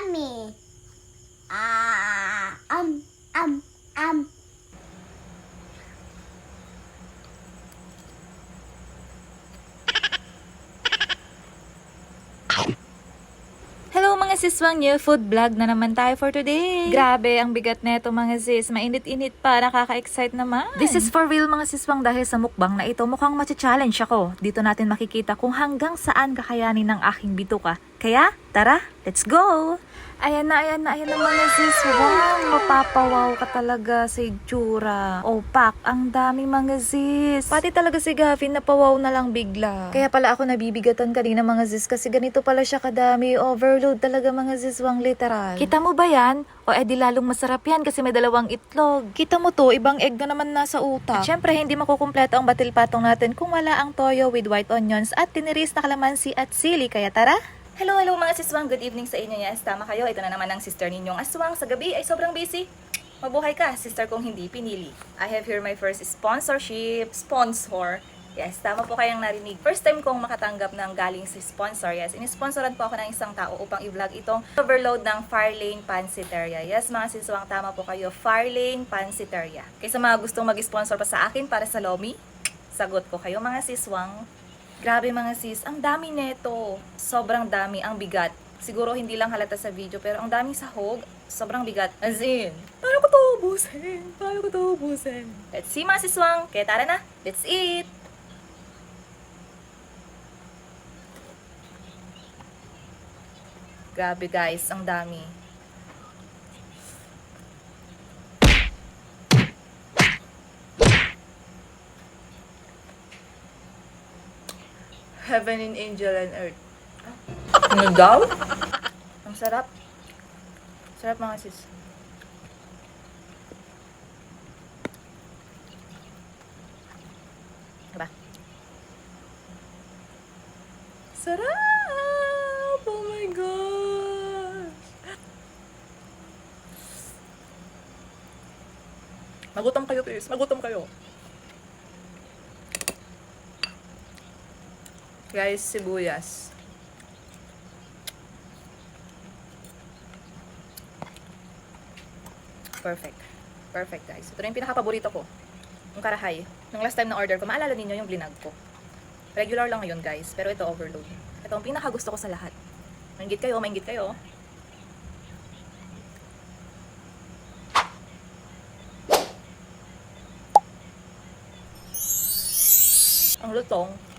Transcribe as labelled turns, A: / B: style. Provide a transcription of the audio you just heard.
A: Yummy. Ah, um, um.
B: Hello mga siswang, new food vlog na naman tayo for today. Grabe, ang bigat neto mga sis. Mainit-init pa, nakaka-excite naman. This is for real mga siswang dahil sa mukbang na ito mukhang matcha-challenge ako. Dito natin makikita kung hanggang saan kakayanin ng aking bituka. Kaya, tara, let's go! Ayan na mga sis. Wow, mapapawaw ka talaga sa itsura. Pak, ang dami mga sis. Pati talaga si Gavin napawaw na lang bigla. Kaya pala ako nabibigatan kanina mga sis kasi ganito pala siya kadami. Overload talaga mga siswang literal. Kita mo ba yan? O edi lalong masarap yan kasi may dalawang itlog. Kita mo to, ibang egg na naman nasa utak. At syempre hindi makukumpleto ang batil patong natin kung wala ang toyo with white onions at tiniris na kalamansi at sili. Kaya tara! Hello mga siswang, good evening sa inyo. Yes, tama kayo. Ito na naman ang sister ninyong aswang. Sa gabi ay sobrang busy. Mabuhay ka, sister kong hindi pinili. I have here my first sponsor. Yes, tama po kayang narinig. First time kong makatanggap ng galing si sponsor. Yes, inisponsoran po ako ng isang tao upang i-vlog itong overload ng Farlane Pansiteria. Yes, mga siswang, tama po kayo. Farlane Pansiteria. Kaysa mga gustong mag-sponsor pa sa akin para sa Lomi, sagot ko kayo mga siswang. Grabe mga sis, ang dami neto. Sobrang dami, ang bigat. Siguro hindi lang halata sa video, pero ang daming sahog, sobrang bigat. As in, paano ko to ubusin? Let's see mga siswang. Kaya tara na, let's eat! Grabe guys, ang dami. Heaven and angel and earth. Ano daw? Ang sarap. Sarap mga sis. Diba? Sarap! Oh my gosh! Magutom kayo, please. Magutom kayo. Guys, sibuyas. Perfect. Perfect, guys. Ito na yung pinaka-paborito ko. Yung karahay. Nung last time na order ko, maalala ninyo yung blinag ko. Regular lang ngayon, guys. Pero ito, overload. Ito ang pinaka-gusto ko sa lahat. Mainggit kayo, mainggit kayo. Ang lutong.